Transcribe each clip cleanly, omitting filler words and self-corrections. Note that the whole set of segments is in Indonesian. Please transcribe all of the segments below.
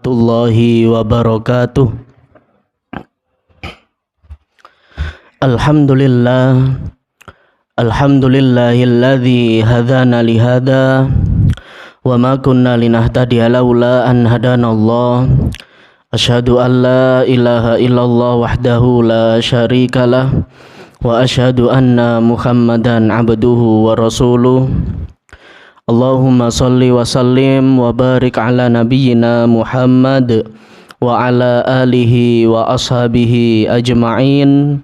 warahmatullahi wabarakatuh. Alhamdulillah, alhamdulillahilladzi hadana lihada wa ma kunna linahtadiya laula an hadanallah. Asyhadu an la ilaha illallah wahdahu la syarikalah wa asyhadu anna Muhammadan abduhu wa rasuluh. Allahumma salli wa sallim wa barik ala nabiyyina Muhammad wa ala alihi wa ashabihi ajma'in.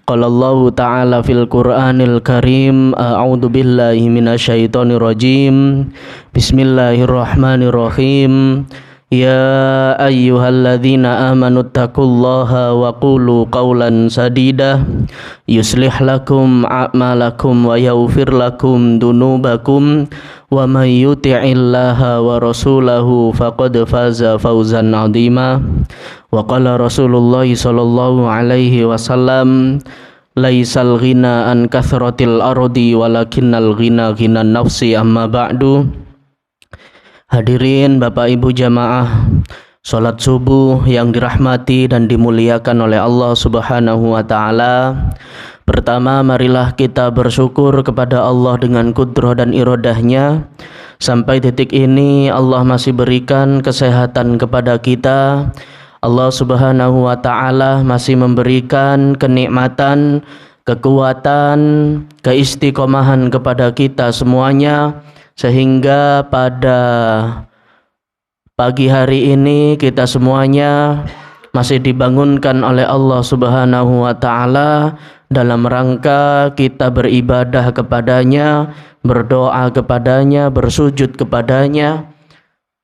Qala Allah ta'ala fil Qur'anil Karim, a'udzu billahi minasyaitonir rajim. Bismillahirrahmanirrahim. Ya ayyuhalladzina amanu taqullaha wa qulu qawlan sadida yuslih lakum a'malakum wa yaghfir lakum dunubakum wa may yuti'illaha wa rasulahu faqad faza fawzan 'azima. Wa qala Rasulullah sallallahu alaihi wasallam, laisal ghina an kathratil ardi walakinnal ghina ghinan nafsi amma ba'du. Hadirin Bapak Ibu jamaah salat subuh yang dirahmati dan dimuliakan oleh Allah Subhanahu wa taala. Pertama, marilah kita bersyukur kepada Allah dengan kudrah dan iradahnya. Sampai titik ini Allah masih berikan kesehatan kepada kita. Allah Subhanahu wa taala masih memberikan kenikmatan, kekuatan, keistiqomahan kepada kita semuanya, sehingga pada pagi hari ini kita semuanya masih dibangunkan oleh Allah Subhanahu wa taala dalam rangka kita beribadah kepadanya, berdoa kepadanya, bersujud kepadanya,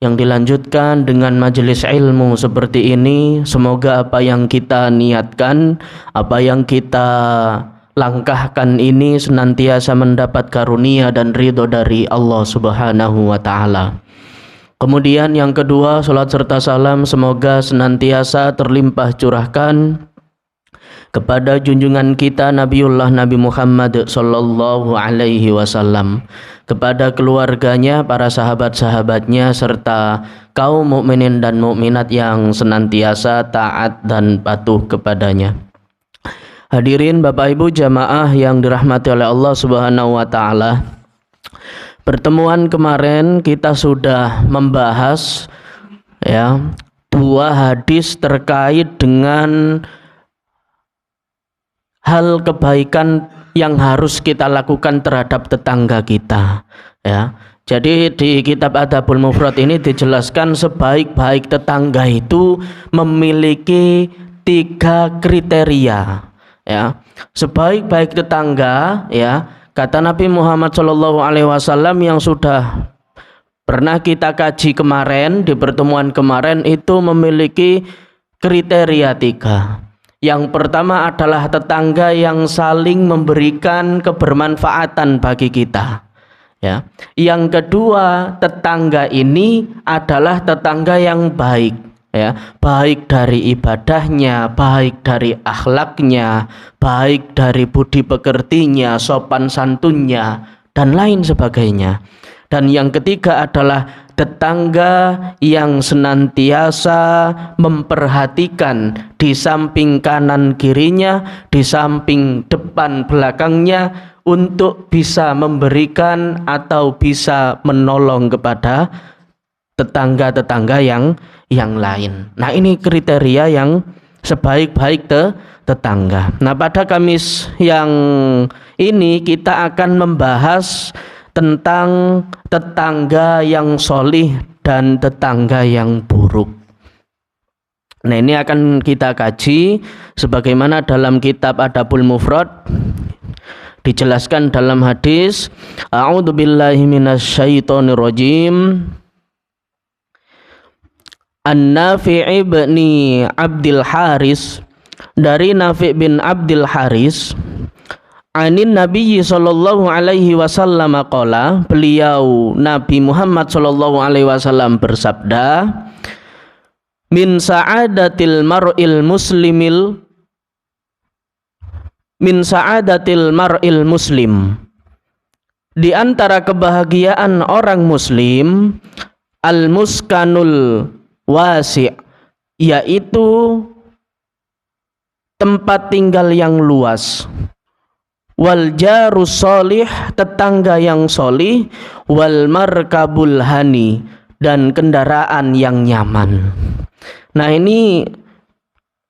yang dilanjutkan dengan majelis ilmu seperti ini. Semoga apa yang kita niatkan, apa yang kita langkahkan ini senantiasa mendapat karunia dan ridho dari Allah Subhanahu wa taala. Kemudian yang kedua, salat serta salam semoga senantiasa terlimpah curahkan kepada junjungan kita Nabiullah Nabi Muhammad sallallahu alaihi wasallam, kepada keluarganya, para sahabat-sahabatnya, serta kaum mukminin dan mukminat yang senantiasa taat dan patuh kepadanya. Hadirin Bapak Ibu jamaah yang dirahmati oleh Allah Subhanahu wa taala. Pertemuan kemarin kita sudah membahas dua hadis terkait dengan hal kebaikan yang harus kita lakukan terhadap tetangga kita, ya. Jadi di kitab Adabul Mufrad ini dijelaskan sebaik-baik tetangga itu memiliki 3 kriteria. Ya, sebaik-baik tetangga, ya, kata Nabi Muhammad SAW yang sudah pernah kita kaji kemarin di pertemuan kemarin, itu memiliki kriteria 3. Yang pertama adalah tetangga yang saling memberikan kebermanfaatan bagi kita, ya. Yang kedua, tetangga ini adalah tetangga yang baik, ya, baik dari ibadahnya, baik dari akhlaknya, baik dari budi pekertinya, sopan santunnya, dan lain sebagainya. Dan yang ketiga adalah tetangga yang senantiasa memperhatikan di samping kanan kirinya, di samping depan belakangnya, untuk bisa memberikan atau bisa menolong kepada tetangga-tetangga yang lain. Nah, ini kriteria yang sebaik-baik tetangga. Nah, pada Kamis yang ini kita akan membahas tentang tetangga yang solih dan tetangga yang buruk. Nah, ini akan kita kaji sebagaimana dalam kitab Adabul Mufrad dijelaskan dalam hadis, a'udzu billahi minasyaitonir rajim. An-Nafi' bin Abdul Haris, dari Nafi' bin Abdul Haris, anin Nabi sallallahu alaihi wasallam qala, beliau Nabi Muhammad sallallahu alaihi wasallam bersabda, min sa'adatil mar'il muslimil min sa'adatil mar'il muslim, di antara kebahagiaan orang muslim, al muskanul wasi', yaitu tempat tinggal yang luas. Wal jarus solih, tetangga yang solih. Wal markabul hani, dan kendaraan yang nyaman. Nah, ini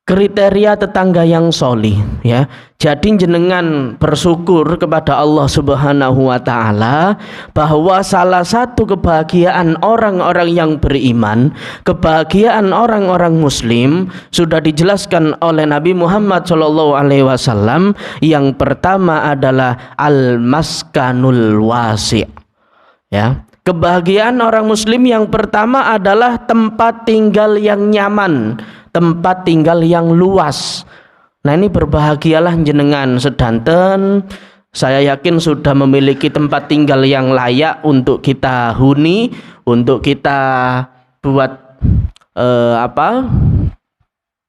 kriteria tetangga yang solih, ya. Jadi jenengan bersyukur kepada Allah Subhanahu wa Ta'ala bahwa salah satu kebahagiaan orang-orang yang beriman, kebahagiaan orang-orang Muslim, sudah dijelaskan oleh Nabi Muhammad SAW. Yang pertama adalah al-maskanul wasi', ya. Kebahagiaan orang Muslim yang pertama adalah tempat tinggal yang nyaman, tempat tinggal yang luas. Nah, ini berbahagialah jenengan sedanten. Saya yakin sudah memiliki tempat tinggal yang layak untuk kita huni, untuk kita buat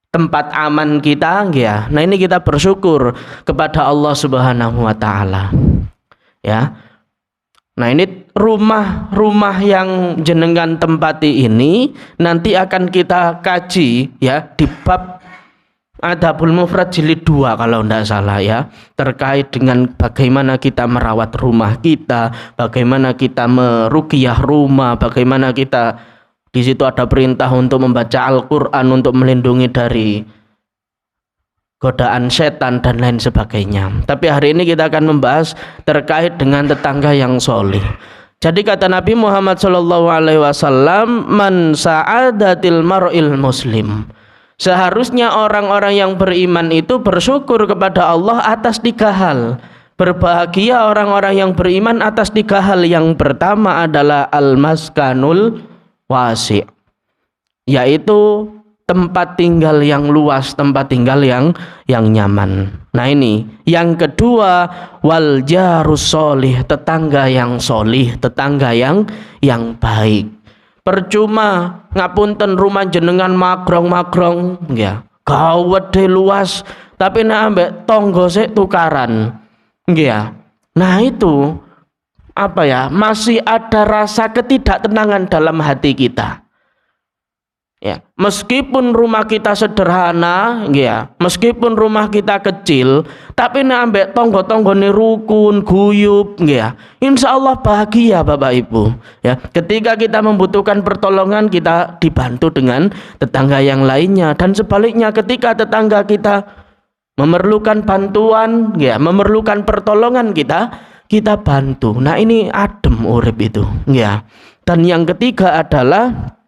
tempat aman kita, ya. Nah, ini kita bersyukur kepada Allah Subhanahu wa Ta'ala, ya. Nah, ini rumah-rumah yang jenengan tempati ini nanti akan kita kaji, ya, di bab Adabul Mufrad jilid 2 kalau tidak salah, ya, terkait dengan bagaimana kita merawat rumah kita, bagaimana kita meruqyah rumah, bagaimana kita, di situ ada perintah untuk membaca Al-Qur'an untuk melindungi dari godaan setan dan lain sebagainya. Tapi hari ini kita akan membahas terkait dengan tetangga yang solih. Jadi kata Nabi Muhammad SAW, man sa'adatil mar'il muslim. Seharusnya orang-orang yang beriman itu bersyukur kepada Allah atas 3 hal. Berbahagia orang-orang yang beriman atas 3 hal. Yang pertama adalah al-maskanul wasi', yaitu tempat tinggal yang luas, tempat tinggal yang nyaman. Nah, ini yang kedua, wal jarus solih, tetangga yang solih, tetangga yang baik. Percuma ngapunten rumah jenengan magrong-magrong, ya, gawede luas, tapi nek ambek tonggo sik tukaran, ya. Nah, itu apa ya? Masih ada rasa ketidaktenangan dalam hati kita. Ya, meskipun rumah kita sederhana, ya, meskipun rumah kita kecil, tapi nek ambek tonggo-tonggone rukun, guyub, ya, insya Allah bahagia Bapak Ibu. Ya, ketika kita membutuhkan pertolongan, kita dibantu dengan tetangga yang lainnya, dan sebaliknya ketika tetangga kita memerlukan bantuan, ya, memerlukan pertolongan, kita bantu. Nah, ini adem urip itu, ya. Dan yang ketiga adalah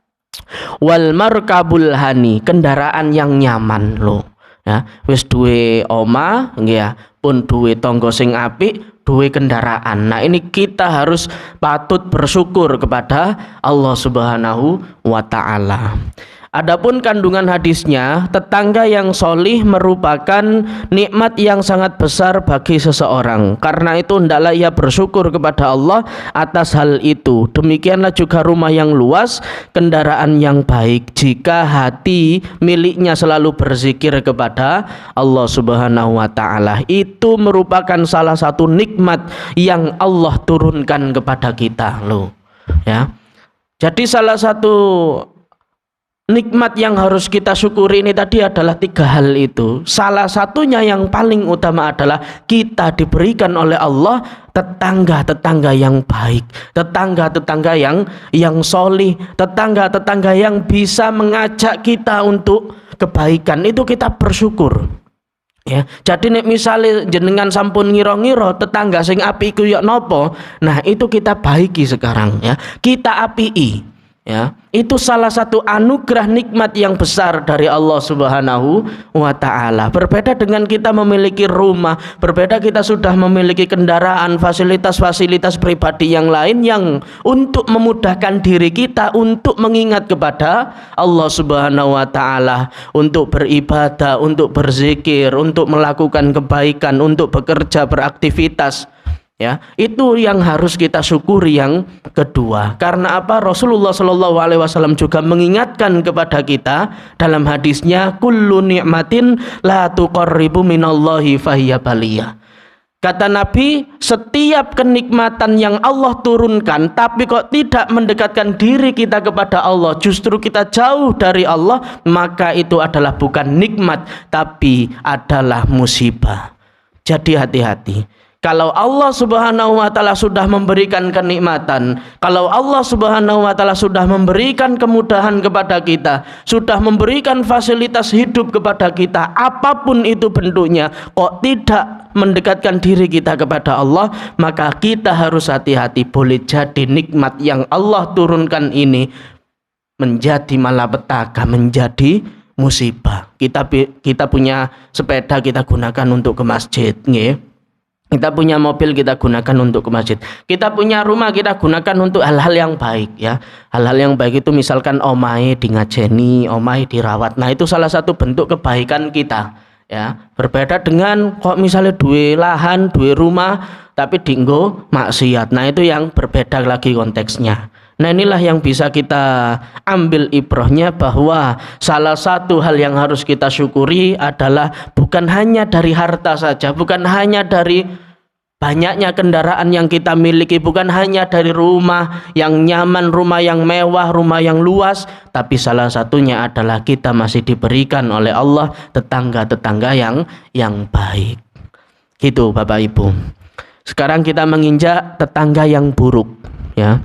wal markabul hani, kendaraan yang nyaman loh, ya. Wis duwe oma, ya, pun duwe tonggo sing apik, duwe kendaraan. Nah, ini kita harus patut bersyukur kepada Allah Subhanahu wa Ta'ala. Adapun kandungan hadisnya, tetangga yang solih merupakan nikmat yang sangat besar bagi seseorang. Karena itu hendaklah ia bersyukur kepada Allah atas hal itu. Demikianlah juga rumah yang luas, kendaraan yang baik, jika hati miliknya selalu berzikir kepada Allah Subhanahu wa Ta'ala. Itu merupakan salah satu nikmat yang Allah turunkan kepada kita loh, ya. Jadi salah satu nikmat yang harus kita syukuri ini tadi adalah 3 hal itu. Salah satunya yang paling utama adalah kita diberikan oleh Allah tetangga-tetangga yang baik, tetangga-tetangga yang solih, tetangga-tetangga yang bisa mengajak kita untuk kebaikan. Itu kita bersyukur, ya. Jadi nek misalnya jenengan sampun ngira-ngira tetangga sing apik iku ya nopo, nah itu kita baiki sekarang, ya. Kita apii, ya. Itu salah satu anugerah nikmat yang besar dari Allah Subhanahu wa Ta'ala. Berbeda dengan kita memiliki rumah, berbeda kita sudah memiliki kendaraan, fasilitas-fasilitas pribadi yang lain yang untuk memudahkan diri kita untuk mengingat kepada Allah Subhanahu wa Ta'ala, untuk beribadah, untuk berzikir, untuk melakukan kebaikan, untuk bekerja, beraktivitas. Ya, itu yang harus kita syukuri yang kedua. Karena apa? Rasulullah SAW juga mengingatkan kepada kita dalam hadisnya, kullu ni'matin la tuqarribu minallahi fahiya baliyah. Kata Nabi, setiap kenikmatan yang Allah turunkan tapi kok tidak mendekatkan diri kita kepada Allah, justru kita jauh dari Allah, maka itu adalah bukan nikmat tapi adalah musibah. Jadi hati-hati. Kalau Allah Subhanahu wa taala sudah memberikan kenikmatan, kalau Allah Subhanahu wa taala sudah memberikan kemudahan kepada kita, sudah memberikan fasilitas hidup kepada kita, apapun itu bentuknya, kok tidak mendekatkan diri kita kepada Allah, maka kita harus hati-hati. Boleh jadi nikmat yang Allah turunkan ini menjadi malapetaka, menjadi musibah. Kita punya sepeda, kita gunakan untuk ke masjid, nggih. Kita punya mobil, kita gunakan untuk ke masjid. Kita punya rumah, kita gunakan untuk hal-hal yang baik, ya. Hal-hal yang baik itu misalkan omahe ngajeni, omahe dirawat. Nah, itu salah satu bentuk kebaikan kita, ya. Berbeda dengan kok misalnya duwe lahan, duwe rumah tapi dienggo maksiat. Nah, itu yang berbeda lagi konteksnya. Nah, inilah yang bisa kita ambil ibrahnya, bahwa salah satu hal yang harus kita syukuri adalah bukan hanya dari harta saja, bukan hanya dari banyaknya kendaraan yang kita miliki, bukan hanya dari rumah yang nyaman, rumah yang mewah, rumah yang luas, tapi salah satunya adalah kita masih diberikan oleh Allah tetangga-tetangga yang baik. Gitu Bapak Ibu. Sekarang kita menginjak tetangga yang buruk, ya.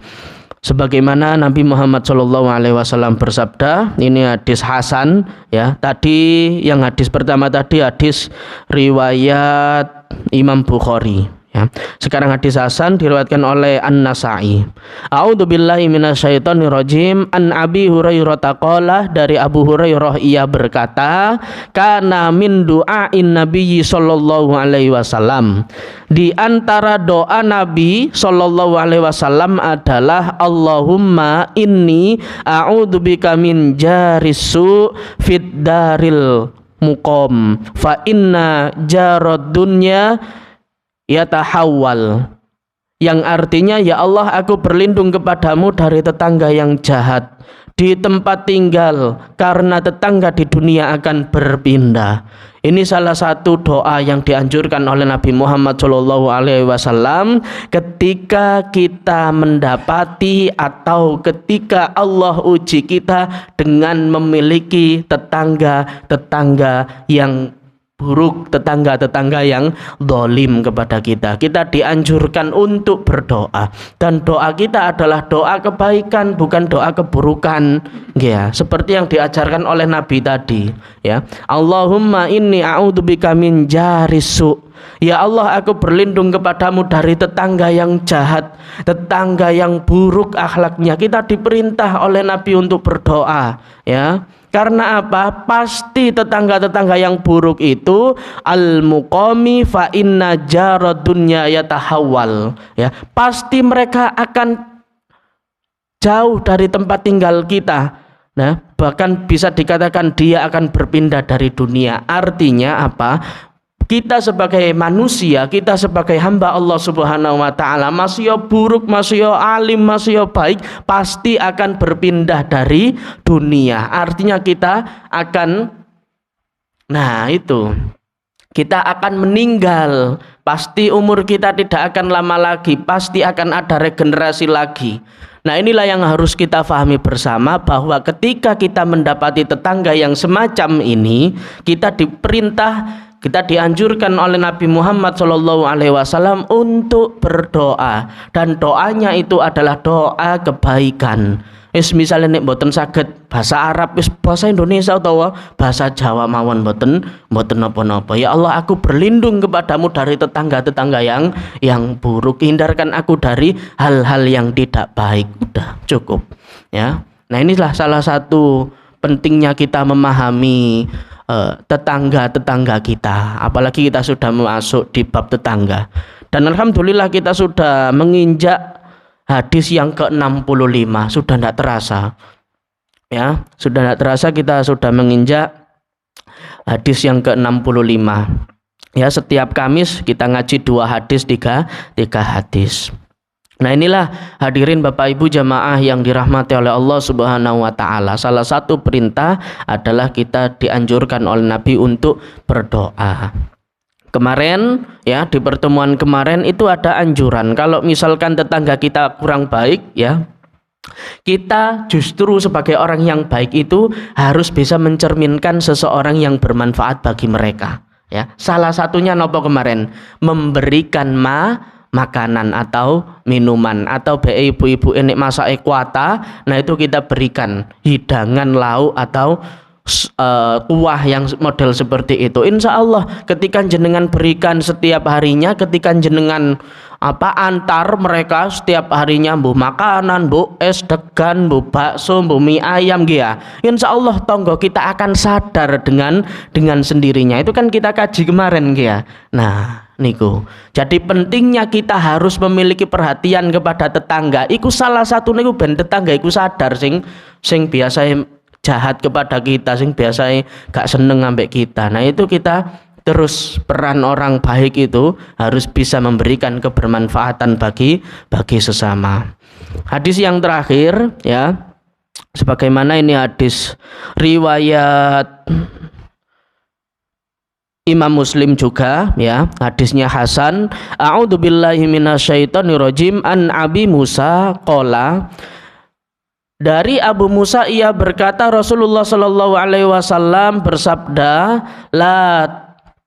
Sebagaimana Nabi Muhammad SAW bersabda, ini hadis Hasan, ya. Tadi yang hadis pertama tadi hadis riwayat Imam Bukhari, ya. Sekarang hadis Hasan diriwayatkan oleh An-Nasa'i. A'udzubillahi minasyaitonirrajim. An Abi Hurairah taqala, dari Abu Hurairah ia berkata, kana min du'ain Nabi sallallahu alaihi wasallam, di antara doa Nabi sallallahu alaihi wasallam adalah Allahumma inni a'udzubika min jarisu fid daril muqam fa inna jarad dunya yatahawwal, yang artinya, ya Allah, aku berlindung kepadamu dari tetangga yang jahat di tempat tinggal, karena tetangga di dunia akan berpindah. Ini salah satu doa yang dianjurkan oleh Nabi Muhammad SAW ketika kita mendapati atau ketika Allah uji kita dengan memiliki tetangga-tetangga yang buruk, tetangga-tetangga yang zalim kepada kita. Kita dianjurkan untuk berdoa, dan doa kita adalah doa kebaikan, bukan doa keburukan, ya. Seperti yang diajarkan oleh Nabi tadi, ya. Allahumma inni a'udzubika min jarisu. Ya Allah, aku berlindung kepadamu dari tetangga yang jahat, tetangga yang buruk akhlaknya. Kita diperintah oleh Nabi untuk berdoa, ya. Karena apa? Pasti tetangga-tetangga yang buruk itu al-muqami fa inna jarad dunya yatahawwal, ya. Pasti mereka akan jauh dari tempat tinggal kita. Nah, bahkan bisa dikatakan dia akan berpindah dari dunia. Artinya apa? Kita sebagai manusia, kita sebagai hamba Allah Subhanahu wa taala, masih buruk, masih alim, masih baik, pasti akan berpindah dari dunia. Artinya kita akan, nah itu, kita akan meninggal. Pasti umur kita tidak akan lama lagi, pasti akan ada regenerasi lagi. Nah, inilah yang harus kita pahami bersama, bahwa ketika kita mendapati tetangga yang semacam ini, kita diperintah, kita dianjurkan oleh Nabi Muhammad SAW untuk berdoa, dan doanya itu adalah doa kebaikan. Misalnya nek mboten saged bahasa Arab, bahasa Indonesia atau bahasa Jawa mawon, mboten napa-napa. Ya Allah, aku berlindung kepadamu dari tetangga-tetangga yang buruk. Hindarkan aku dari hal-hal yang tidak baik. Udah cukup, ya. Nah, inilah salah satu pentingnya kita memahami tetangga-tetangga kita, apalagi kita sudah masuk di bab tetangga. Dan alhamdulillah kita sudah menginjak hadis yang ke-65, sudah tidak terasa, ya, sudah tidak terasa kita sudah menginjak hadis yang ke-65, ya. Setiap Kamis kita ngaji 2 hadis, 3 hadis. Nah, inilah hadirin Bapak Ibu jamaah yang dirahmati oleh Allah Subhanahu wa taala. Salah satu perintah adalah kita dianjurkan oleh Nabi untuk berdoa. Kemarin ya, di pertemuan kemarin itu ada anjuran kalau misalkan tetangga kita kurang baik ya, kita justru sebagai orang yang baik itu harus bisa mencerminkan seseorang yang bermanfaat bagi mereka ya. Salah satunya nopo kemarin, memberikan makanan atau minuman, atau ibu-ibu ini masak kuata, nah itu kita berikan hidangan lauk atau kuah yang model seperti itu. Insya Allah ketika jenengan berikan setiap harinya, ketika jenengan antar mereka setiap harinya, bu makanan, bu es degan, bu bakso, bu mie ayam ya, insya Allah tonggo kita akan sadar dengan sendirinya. Itu kan kita kaji kemarin ya. Nah niku, jadi pentingnya kita harus memiliki perhatian kepada tetangga. Iku salah satu niku ben tetangga iku sadar sing biasa jahat kepada kita, sing biasa gak seneng ambek kita. Nah itu kita terus peran orang baik itu harus bisa memberikan kebermanfaatan bagi sesama. Hadis yang terakhir ya, sebagaimana ini hadis riwayat Imam Muslim juga ya, hadisnya hasan. A'udzubillahi minasyaitonirrajim, an Abi Musa qala, dari Abu Musa ia berkata Rasulullah Shallallahu Alaihi Wasallam bersabda, la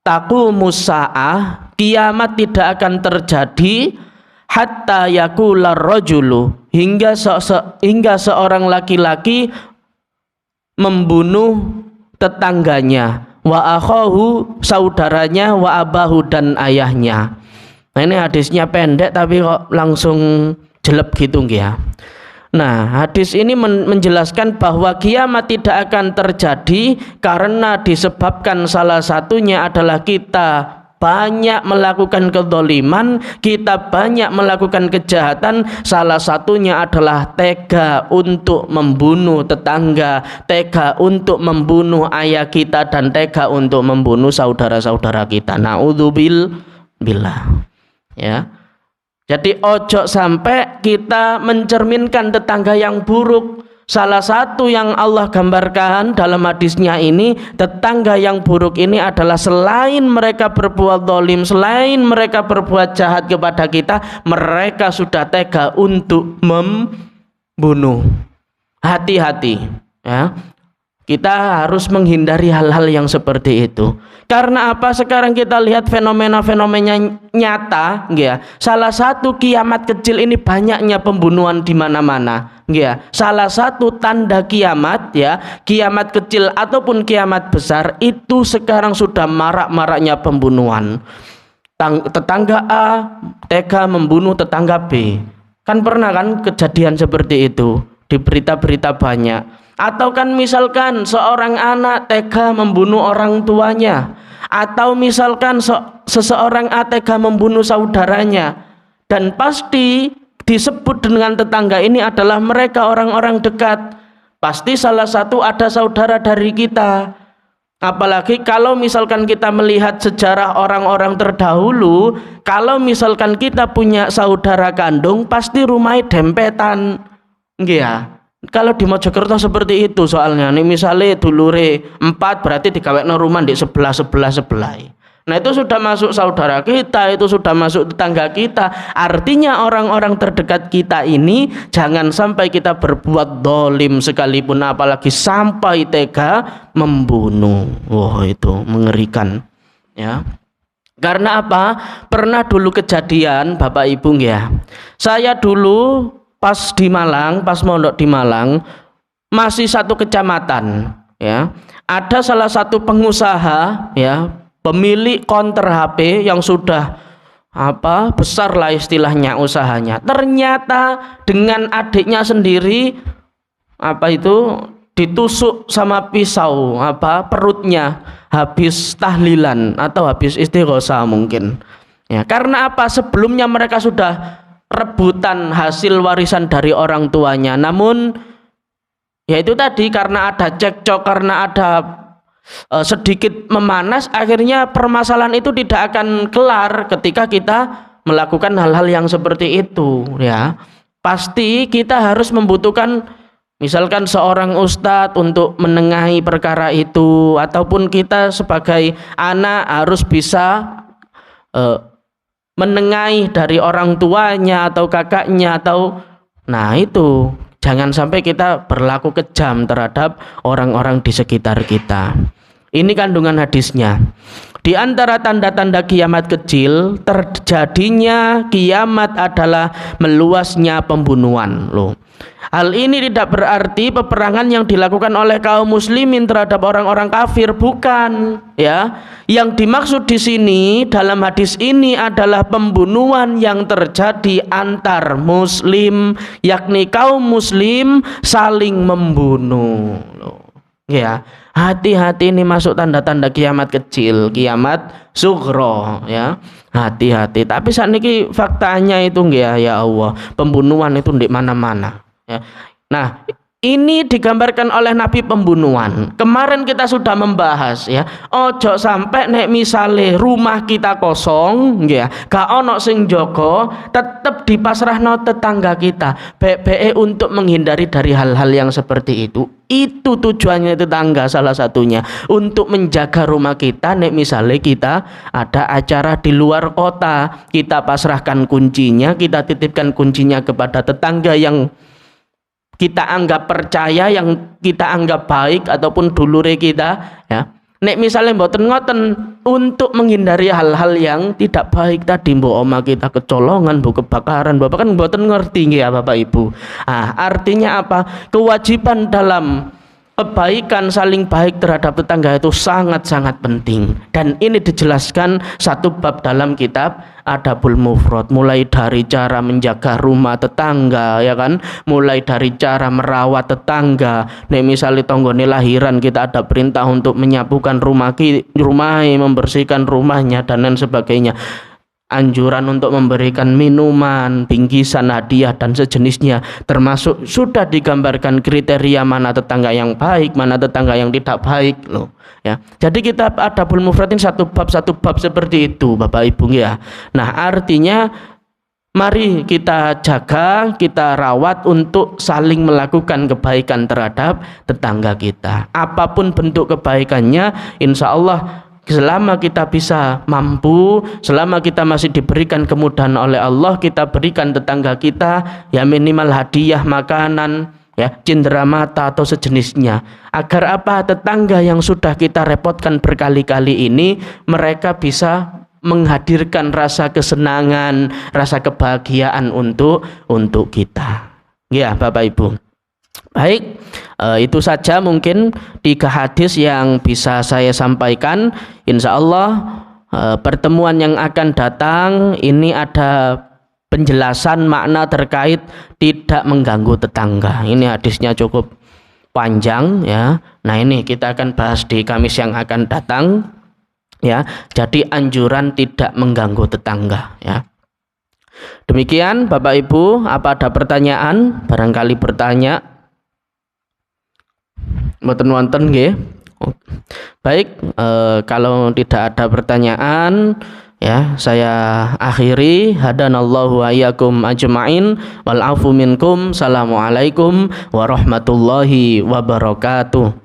taqumus saah, kiamat tidak akan terjadi hatta yakular rajulu, hingga seorang laki-laki membunuh tetangganya, wa akhahu saudaranya, wa abahu dan ayahnya. Nah ini hadisnya pendek tapi kok langsung jelek gitu ya. Nah hadis ini menjelaskan bahwa kiamat tidak akan terjadi karena disebabkan salah satunya adalah kita banyak melakukan kezaliman, kita banyak melakukan kejahatan. Salah satunya adalah tega untuk membunuh tetangga, tega untuk membunuh ayah kita, dan tega untuk membunuh saudara-saudara kita. Na'udzubillah ya. Jadi ojo sampai kita mencerminkan tetangga yang buruk. Salah satu yang Allah gambarkan dalam hadisnya ini, tetangga yang buruk ini adalah selain mereka berbuat zalim, selain mereka berbuat jahat kepada kita, mereka sudah tega untuk membunuh. Hati-hati ya. Kita harus menghindari hal-hal yang seperti itu. Karena apa? Sekarang kita lihat fenomena-fenomena nyata, ya. Salah satu kiamat kecil ini banyaknya pembunuhan di mana-mana, ya. Salah satu tanda kiamat, ya, kiamat kecil ataupun kiamat besar itu sekarang sudah marak-maraknya pembunuhan. Tetangga A tega membunuh tetangga B. Kan pernah kan kejadian seperti itu di berita-berita banyak. Atau kan misalkan seorang anak tega membunuh orang tuanya, atau misalkan seseorang A tega membunuh saudaranya, dan pasti disebut dengan tetangga ini adalah mereka orang-orang dekat. Pasti salah satu ada saudara dari kita. Apalagi kalau misalkan kita melihat sejarah orang-orang terdahulu, kalau misalkan kita punya saudara kandung, pasti rumahnya dempetan, ya. Kalau di Mojokerto seperti itu soalnya. Nih misalnya dulure 4 berarti digawekno rumah di sebelah. Nah itu sudah masuk saudara kita, itu sudah masuk tetangga kita. Artinya orang-orang terdekat kita ini jangan sampai kita berbuat zalim sekalipun, apalagi sampai tega membunuh. Wah itu mengerikan ya. Karena apa? Pernah dulu kejadian Bapak Ibu ya. Saya dulu pas di Malang, pas mondok di Malang, masih satu kecamatan ya. Ada salah satu pengusaha ya, pemilik counter HP yang sudah besar lah istilahnya usahanya. Ternyata dengan adiknya sendiri ditusuk sama pisau perutnya, habis tahlilan atau habis istighosa mungkin. Ya, karena apa? Sebelumnya mereka sudah rebutan hasil warisan dari orang tuanya, namun ya itu tadi karena ada cekcok, karena ada sedikit memanas, akhirnya permasalahan itu tidak akan kelar ketika kita melakukan hal-hal yang seperti itu ya. Pasti kita harus membutuhkan misalkan seorang ustadz untuk menengahi perkara itu, ataupun kita sebagai anak harus bisa menengahi dari orang tuanya atau kakaknya atau nah itu jangan sampai kita berlaku kejam terhadap orang-orang di sekitar kita. Ini kandungan hadisnya. Di antara tanda-tanda kiamat kecil, terjadinya kiamat adalah meluasnya pembunuhan. Loh. Hal ini tidak berarti peperangan yang dilakukan oleh kaum muslimin terhadap orang-orang kafir, bukan, ya. Yang dimaksud di sini dalam hadis ini adalah pembunuhan yang terjadi antar muslim, yakni kaum muslim saling membunuh. Loh. Ya, hati-hati ini masuk tanda-tanda kiamat kecil, kiamat sughra, ya. Hati-hati. Tapi saat ini faktanya itu ya Allah, pembunuhan itu di mana-mana. Ya. Nah, ini digambarkan oleh Nabi pembunuhan. Kemarin kita sudah membahas ya. Ojo sampai nek misale rumah kita kosong, ya, gak ono sing jogo, tetap dipasrahno tetangga kita. Be untuk menghindari dari hal-hal yang seperti itu. Itu tujuannya tetangga salah satunya untuk menjaga rumah kita. Nek misale kita ada acara di luar kota, kita pasrahkan kuncinya, kita titipkan kuncinya kepada tetangga yang kita anggap percaya, yang kita anggap baik ataupun dulure kita, ya. Nek misalnya mboten ngoten untuk menghindari hal-hal yang tidak baik tadi, mbok oma kita kecolongan, bu kebakaran, bapak kan mboten ngerti ya Bapak Ibu. Artinya apa? Kewajiban dalam kebaikan, saling baik terhadap tetangga itu sangat-sangat penting, dan ini dijelaskan satu bab dalam kitab Adabul Mufrad, mulai dari cara menjaga rumah tetangga, ya kan, mulai dari cara merawat tetangga. Nek misalnya tonggone lahiran, kita ada perintah untuk menyapukan rumahnya, membersihkan rumahnya dan lain sebagainya. Anjuran untuk memberikan minuman, bingkisan, hadiah dan sejenisnya, termasuk sudah digambarkan kriteria mana tetangga yang baik, mana tetangga yang tidak baik, loh, ya. Jadi kita Adabul Mufrad ini satu bab seperti itu Bapak Ibu, ya. Nah, artinya mari kita jaga, kita rawat untuk saling melakukan kebaikan terhadap tetangga kita. Apapun bentuk kebaikannya, insya Allah selama kita bisa mampu, selama kita masih diberikan kemudahan oleh Allah, kita berikan tetangga kita ya minimal hadiah makanan, ya, cindera mata atau sejenisnya. Agar apa? Tetangga yang sudah kita repotkan berkali-kali ini, mereka bisa menghadirkan rasa kesenangan, rasa kebahagiaan untuk kita. Ya, Bapak Ibu. Baik, itu saja mungkin 3 hadis yang bisa saya sampaikan. Insya Allah pertemuan yang akan datang ini ada penjelasan makna terkait tidak mengganggu tetangga. Ini hadisnya cukup panjang, ya. Nah, ini kita akan bahas di Kamis yang akan datang, ya. Jadi anjuran tidak mengganggu tetangga, ya. Demikian Bapak Ibu, apa ada pertanyaan? Barangkali bertanya. Mboten wonten nggih. Baik, kalau tidak ada pertanyaan, ya, saya akhiri. Hadanallahu wa iyyakum ajmain wal afu minkum. Assalamualaikum warahmatullahi wabarakatuh.